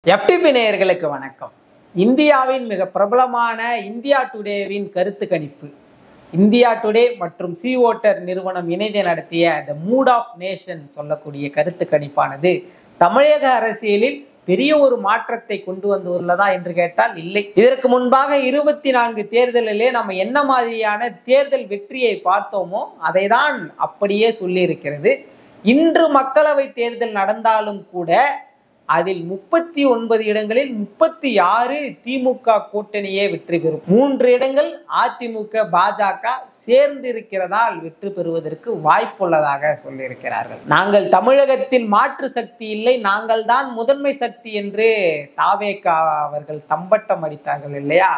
FTP நேயர்களுக்கு வணக்கம். இந்தியாவின் மிக பிரபலமான இந்தியா டுடேவின் கருத்து கணிப்பு, இந்தியா டுடே மற்றும் சி ஓட்டர் நிறுவனம் இணைந்து நடத்திய த மூட் ஆஃப் நேஷன் சொல்லக்கூடிய கருத்து கணிப்பானது தமிழக அரசியலில் பெரிய ஒரு மாற்றத்தை கொண்டு வந்துள்ளதா என்று கேட்டால் இல்லை. இதற்கு முன்பாக 24 தேர்தலிலே நம்ம என்ன மாதிரியான தேர்தல் வெற்றியை பார்த்தோமோ அதை தான் அப்படியே சொல்லி இருக்கிறது. இன்று மக்களவை தேர்தல் நடந்தாலும் கூட அதில் 39 இடங்களில் 36 திமுக கூட்டணியே வெற்றி பெறும். 3 இடங்கள் அதிமுக பாஜக சேர்ந்து இருக்கிறதால் வெற்றி பெறுவதற்கு வாய்ப்புள்ளதாக சொல்லியிருக்கிறார்கள். நாங்கள் தமிழகத்தில் மாற்று சக்தி இல்லை, நாங்கள் தான் முதன்மை சக்தி என்று தாவேக அவர்கள் தம்பட்டம் அடித்தார்கள் இல்லையா,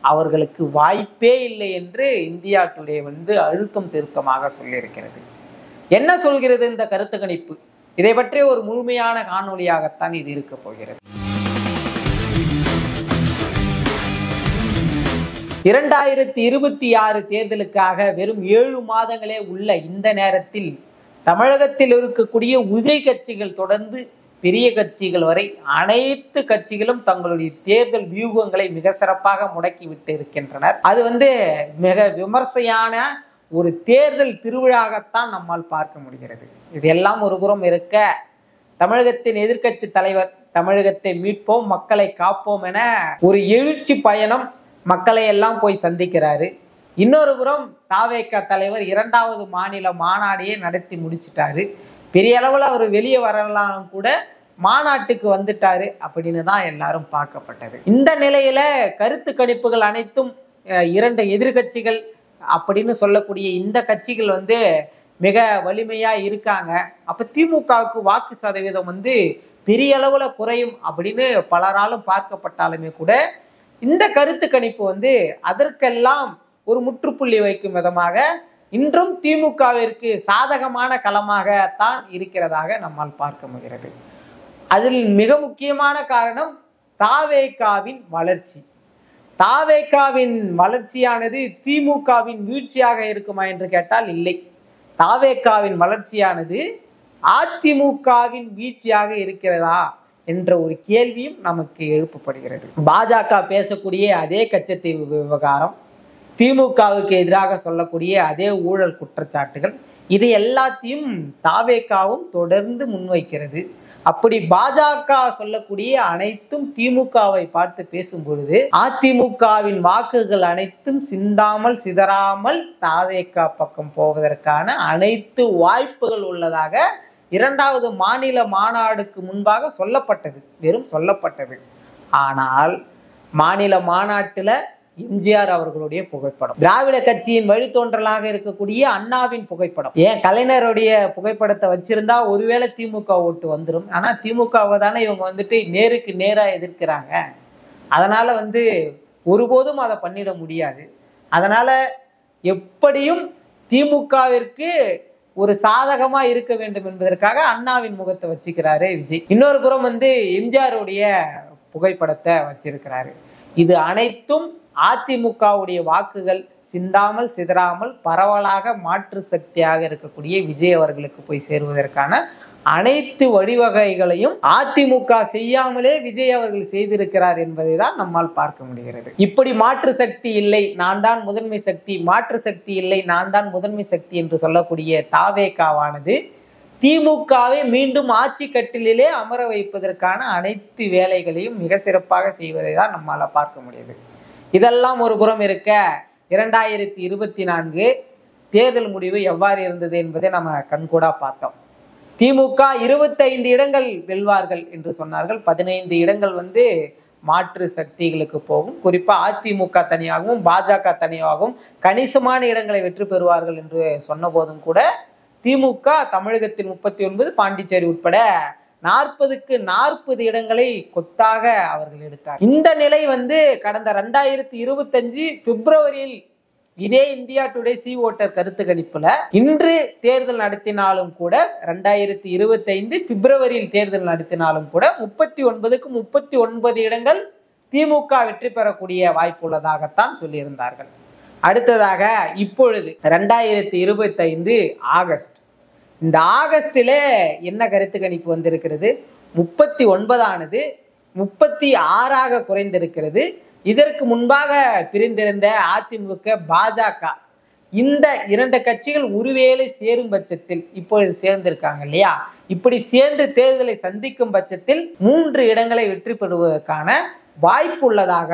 அவர்களுக்கு வாய்ப்பே இல்லை என்று இந்தியா டுடே அழுத்தம் திருத்தமாக சொல்லியிருக்கிறது. என்ன சொல்கிறது இந்த கருத்து கணிப்பு? இதை பற்றி ஒரு முழுமையான காணொலியாகத்தான் இது இருக்க போகிறது. 2026 தேர்தலுக்காக வெறும் 7 மாதங்களே உள்ள இந்த நேரத்தில் தமிழகத்தில் இருக்கக்கூடிய உதிரி கட்சிகள் தொடர்ந்து பெரிய கட்சிகள் வரை அனைத்து கட்சிகளும் தங்களுடைய தேர்தல் வியூகங்களை மிக சிறப்பாக முடக்கிவிட்டு இருக்கின்றனர். அது மிக விமர்சையான ஒரு தேர்தல் திருவிழாகத்தான் நம்மால் பார்க்க முடிகிறது. இதெல்லாம் ஒரு புறம் இருக்க, தமிழகத்தின் எதிர்க்கட்சி தலைவர் தமிழகத்தை மீட்போம் மக்களை காப்போம் என ஒரு எழுச்சி பயணம் மக்களை எல்லாம் போய் சந்திக்கிறாரு. இன்னொரு புறம் தாவேக தலைவர் 2வது மாநில மாநாடையே நடத்தி முடிச்சிட்டாரு. பெரிய அளவில் அவர் வெளியே வரலாம் கூட மாநாட்டுக்கு வந்துட்டாரு அப்படின்னு தான் எல்லாரும் பார்க்கப்பட்டது. இந்த நிலையில கருத்து கணிப்புகள் அனைத்தும் 2 எதிர்கட்சிகள் அப்படின்னு சொல்லக்கூடிய இந்த கட்சிகள் மிக வலிமையா இருக்காங்க. அப்ப திமுகவுக்கு வாக்கு சதவீதம் பெரிய அளவுல குறையும் அப்படின்னு பலராலும் பார்க்கப்பட்டாலுமே கூட இந்த கருத்து கணிப்பு அதற்கெல்லாம் ஒரு முற்றுப்புள்ளி வைக்கும் விதமாக இன்றும் திமுகவிற்கு சாதகமான களமாகத்தான் இருக்கிறதாக நம்மால் பார்க்க முடிகிறது. அதில் மிக முக்கியமான காரணம் தாவேகாவின் வளர்ச்சி. தாவேகாவின் வளர்ச்சியானது திமுகவின் வீழ்ச்சியாக இருக்குமா என்று கேட்டால் இல்லை. தாவேகாவின் வளர்ச்சியானது அதிமுகவின் வீழ்ச்சியாக இருக்கிறதா என்ற ஒரு கேள்வியும் நமக்கு எழுப்பப்படுகிறது. பாஜக பேசக்கூடிய அதே கச்சத்தீவு விவகாரம், திமுகவுக்கு எதிராக சொல்லக்கூடிய அதே ஊழல் குற்றச்சாட்டுகள், இது எல்லாத்தையும் தாவேகாவும் தொடர்ந்து முன்வைக்கிறது. அப்படி பாஜக சொல்லக்கூடிய அனைத்தும் திமுகவை பார்த்து பேசும் பொழுது அதிமுகவின் வாக்குகள் அனைத்தும் சிந்தாமல் சிதறாமல் தாவேக பக்கம் போவதற்கான அனைத்து வாய்ப்புகள் உள்ளதாக 2வது மாநில மாநாடுக்கு முன்பாக சொல்லப்பட்டது. வெறும் சொல்லப்பட்டது. ஆனால் மாநில மாநாட்டுல எம்ஜிஆர் அவர்களுடைய புகைப்படம், திராவிட கட்சியின் வழித்தோன்றலாக இருக்கக்கூடிய அண்ணாவின் புகைப்படம், ஏன் கலைஞருடைய புகைப்படத்தை வச்சிருந்தா ஒருவேளை திமுக ஓட்டு வந்துடும். ஆனா திமுகவை தானே இவங்க நேருக்கு நேரா எதிர்க்கிறாங்க. அதனால ஒருபோதும் அதை பண்ணிட முடியாது. அதனால எப்படியும் திமுகவிற்கு ஒரு சாதகமா இருக்க வேண்டும் என்பதற்காக அண்ணாவின் முகத்தை வச்சுக்கிறாரு விஜய். இன்னொரு புறம் எம்ஜிஆருடைய புகைப்படத்தை வச்சிருக்கிறாரு. இது அனைத்தும் அதிமுகவுடைய வாக்குகள் சிந்தாமல் சிதறாமல் பரவலாக மாற்று சக்தியாக இருக்கக்கூடிய விஜய் அவர்களுக்கு போய் சேருவதற்கான அனைத்து வழிவகைகளையும் அதிமுக செய்யாமலே விஜய் அவர்கள் செய்திருக்கிறார் என்பதை தான் நம்மால் பார்க்க முடிகிறது. இப்படி மாற்று சக்தி இல்லை, நான் தான் முதன்மை சக்தி, மாற்று சக்தி இல்லை, நான் தான் முதன்மை சக்தி என்று சொல்லக்கூடிய தாவேகாவானது திமுகவை மீண்டும் ஆட்சி கட்டிலே அமர வைப்பதற்கான அனைத்து வேலைகளையும் மிக சிறப்பாக செய்வதை தான் நம்மால பார்க்க முடியுது. இதெல்லாம் ஒரு புறம் இருக்க, 2024 தேர்தல் முடிவு எவ்வாறு இருந்தது என்பதை நம்ம கண்கூடா பார்த்தோம். திமுக 25 இடங்கள் வெல்வார்கள் என்று சொன்னார்கள். 15 இடங்கள் மாற்று சக்திகளுக்கு போகும். குறிப்பா அதிமுக தனியாகவும் பாஜக தனியாகவும் கணிசமான இடங்களை வெற்றி பெறுவார்கள் என்று சொன்ன போதும் கூட திமுக தமிழகத்தில் 39, பாண்டிச்சேரி உட்பட 40க்கு 40 இடங்களை கொத்தாக அவர்கள் எடுத்தார். இந்த நிலை கடந்த 2025 பிப்ரவரியில் இதே இந்தியா டுடே சி ஓட்டர் கருத்து கணிப்புல இன்று தேர்தல் நடத்தினாலும் கூட 2025 பிப்ரவரியில் தேர்தல் நடத்தினாலும் கூட 39க்கு 39 இடங்கள் திமுக வெற்றி பெறக்கூடிய வாய்ப்பு உள்ளதாகத்தான் சொல்லியிருந்தார்கள். அடுத்ததாக இப்பொழுது 2025 ஆகஸ்ட், இந்த ஆகஸ்டிலே என்ன கருத்து கணிப்பு வந்திருக்கிறது? 39 ஆனது 36ஆக குறைந்திருக்கிறது. இதற்கு முன்பாக பிரிந்திருந்த அதிமுக, பாஜக இந்த 2 கட்சிகள் ஒருவேளை சேரும் பட்சத்தில், இப்பொழுது சேர்ந்திருக்காங்க இல்லையா, இப்படி சேர்ந்து தேர்தலை சந்திக்கும் பட்சத்தில் 3 இடங்களை வெற்றி பெறுவதற்கான வாய்ப்பு உள்ளதாக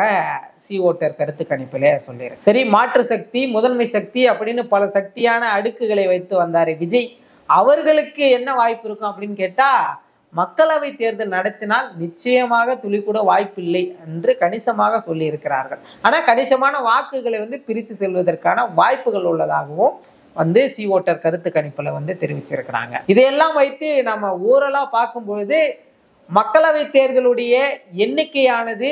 ஓட்டர் கருத்து கணிப்பிலே சொல்லிடுறேன். சரி, மாற்று சக்தி, முதன்மை சக்தி அப்படின்னு பல சக்தியான அடுக்குகளை வைத்து வந்தாரு விஜய். அவர்களுக்கு என்ன வாய்ப்பு இருக்கும் அப்படின்னு கேட்டா, மக்களவை தேர்தல் நடத்தினால் நிச்சயமாக துளி கூட வாய்ப்பு இல்லை என்று கணிசமாக சொல்லி இருக்கிறார்கள். ஆனா கணிசமான வாக்குகளை பிரித்து செல்வதற்கான வாய்ப்புகள் உள்ளதாகவும் ஓட்டர் கருத்து கணிப்புல தெரிவிச்சிருக்கிறாங்க. இதையெல்லாம் வைத்து நம்ம ஓரலா பார்க்கும்பொழுது மக்களவை தேர்தலுடைய எண்ணிக்கையானது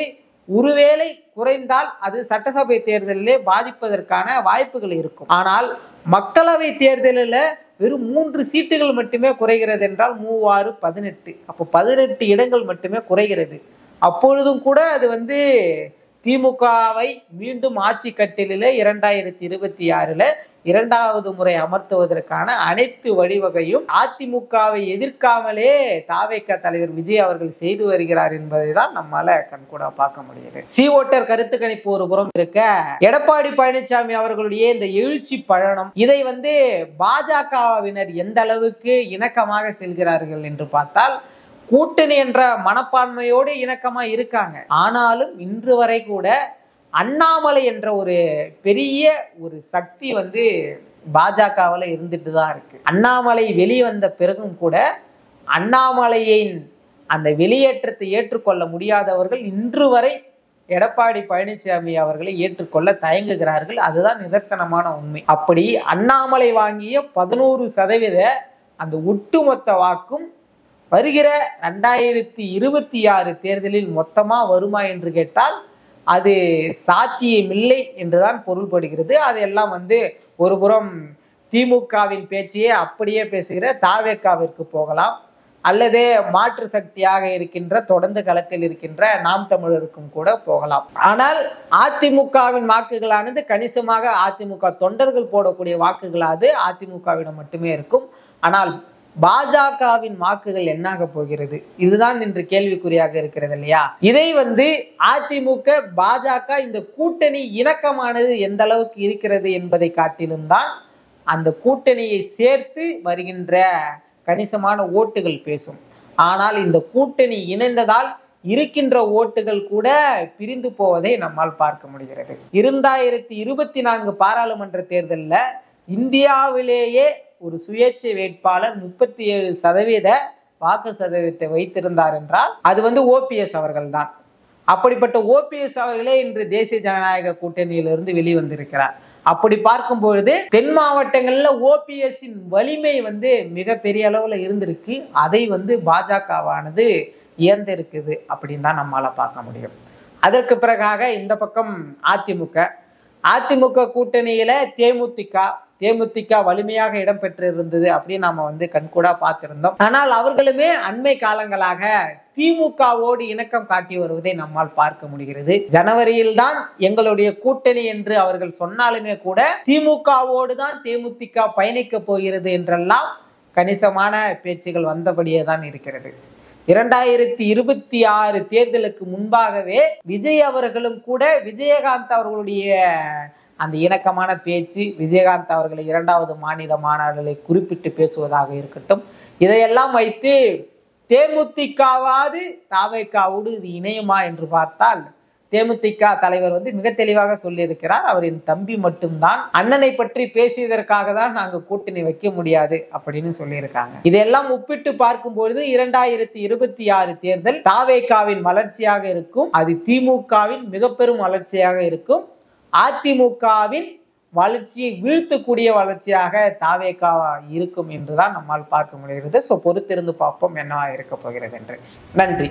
ஒருவேளை குறைந்தால் அது சட்டசபை தேர்தலிலே பாதிப்பதற்கான வாய்ப்புகள் இருக்கும். ஆனால் மக்களவை தேர்தலில் வெறும் 3 சீட்டுகள் மட்டுமே குறைகிறது என்றால் 3 6 18, அப்போ 18 இடங்கள் மட்டுமே குறைகிறது. அப்பொழுதும் கூட அது திமுகவை மீண்டும் ஆட்சி கட்டிலே 2026 2வது முறை அமர்த்துவதற்கான அனைத்து வழிவகையும் அதிமுகவை எதிர்க்காமலே தாவேக தலைவர் விஜய் அவர்கள் செய்து வருகிறார் என்பதை தான் நம்மால கண்கூடா பார்க்க முடியுது. ஓட்டர் கருத்து கணிப்பு ஒரு புறம் இருக்க, எடப்பாடி பழனிசாமி அவர்களுடைய இந்த எழுச்சி பயணம் இதை பாஜகவினர் எந்த அளவுக்கு இணக்கமாக செல்கிறார்கள் என்று பார்த்தால், கூட்டணி என்ற மனப்பான்மையோடு இணக்கமா இருக்காங்க. ஆனாலும் இன்று வரை கூட அண்ணாமலை என்ற ஒரு பெரிய ஒரு சக்தி பாஜகவில் இருந்துட்டு தான் இருக்கு. அண்ணாமலை வெளிவந்த பிறகும் கூட அண்ணாமலையின் அந்த வெளியேற்றத்தை ஏற்றுக்கொள்ள முடியாதவர்கள் இன்று வரை எடப்பாடி பழனிசாமி அவர்களை ஏற்றுக்கொள்ள தயங்குகிறார்கள். அதுதான் நிதர்சனமான உண்மை. அப்படி அண்ணாமலை வாங்கிய 11% அந்த ஒட்டுமொத்த வாக்கும் வருகிற 2026 தேர்தலில் மொத்தமா வருமா என்று கேட்டால் அது சாத்தியமில்லை என்றுதான் பொருள்படுகிறது. அதெல்லாம் ஒரு புறம் திமுகவின் பேச்சையே அப்படியே பேசுகிற தாவேகாவிற்கு போகலாம், அல்லது மாற்று சக்தியாக இருக்கின்ற தொடர்ந்து களத்தில் இருக்கின்ற நாம் தமிழருக்கும் கூட போகலாம். ஆனால் அதிமுகவின் வாக்குகளானது கணிசமாக அதிமுக தொண்டர்கள் போடக்கூடிய வாக்குகளாது அதிமுகவிடம் மட்டுமே இருக்கும். ஆனால் பாஜகவின் வாக்குகள் என்னாக போகிறது, இதுதான் இன்று கேள்விக்குறியாக இருக்கிறது இல்லையா. இதை அதிமுக பாஜக இந்த கூட்டணி இணக்கமானது எந்த அளவுக்கு இருக்கிறது என்பதை காட்டிலும் தான் அந்த கூட்டணியை சேர்த்து வருகின்ற கணிசமான ஓட்டுகள் பேசும். ஆனால் இந்த கூட்டணி இணைந்ததால் இருக்கின்ற ஓட்டுகள் கூட பிரிந்து போவதை நம்மால் பார்க்க முடிகிறது. 2024 பாராளுமன்ற தேர்தலில் இந்தியாவிலேயே ஒரு சுயேட்சை வேட்பாளர் 37% வாக்கு சதவீதத்தை வைத்திருந்தார் என்றால் அது ஓபிஎஸ் அவர்கள் தான். அப்படிப்பட்ட ஓபிஎஸ் அவர்களே இன்று தேசிய ஜனநாயக கூட்டணியிலிருந்து வெளிவந்திருக்கிறார். அப்படி பார்க்கும் பொழுது தென் மாவட்டங்கள்ல ஓபிஎஸ்ஸின் வலிமை மிக பெரிய அளவுல இருந்திருக்கு. அதை பாஜகவானது இயந்திருக்குது அப்படின்னு தான் நம்மளால பார்க்க முடியும். அதற்கு பிறகாக இந்த பக்கம் அதிமுக கூட்டணியில தேமுதிக வலிமையாக இடம்பெற்றிருந்தது அப்படின்னு நாம கண்கூடா பார்த்திருந்தோம். ஆனால் அவர்களுமே அண்மை காலங்களாக திமுகவோடு இணக்கம் காட்டி வருவதை நம்மால் பார்க்க முடிகிறது. ஜனவரியில் தான் எங்களுடைய கூட்டணி என்று அவர்கள் சொன்னாலுமே கூட திமுகவோடு தான் தேமுதிக பயணிக்க போகிறது என்றெல்லாம் கணிசமான பேச்சுகள் வந்தபடியே தான் இருக்கிறது. 2026 தேர்தலுக்கு முன்பாகவே விஜய் அவர்களும் கூட விஜயகாந்த் அவர்களுடைய அந்த இணக்கமான பேச்சு, விஜயகாந்த் அவர்களை 2வது மாநில மாநாடுகளை குறிப்பிட்டு பேசுவதாக இருக்கட்டும், இதையெல்லாம் வைத்து தேமுதிகவாது தாவேகாவோடு இது இணையுமா என்று பார்த்தால் தேமுதிக தலைவர் மிக தெளிவாக சொல்லியிருக்கிறார். அவரின் தம்பி மட்டும்தான், அண்ணனை பற்றி பேசியதற்காக தான் நாங்கள் கூட்டணி வைக்க முடியாது அப்படின்னு சொல்லியிருக்காங்க. இதெல்லாம் ஒப்பிட்டு பார்க்கும்பொழுது 2026 தேர்தல் தாவேகாவின் வளர்ச்சியாக இருக்கும், அது திமுகவின் மிக பெரும் வளர்ச்சியாக இருக்கும். அதிமுகவின் வளர்ச்சியை வீழ்த்தக்கூடிய வளர்ச்சியாக தாவேகா இருக்கும் என்றுதான் நம்மால் பார்க்க முடிகிறது. பொறுத்திருந்து பார்ப்போம் என்னவா இருக்க போகிறது என்று. நன்றி.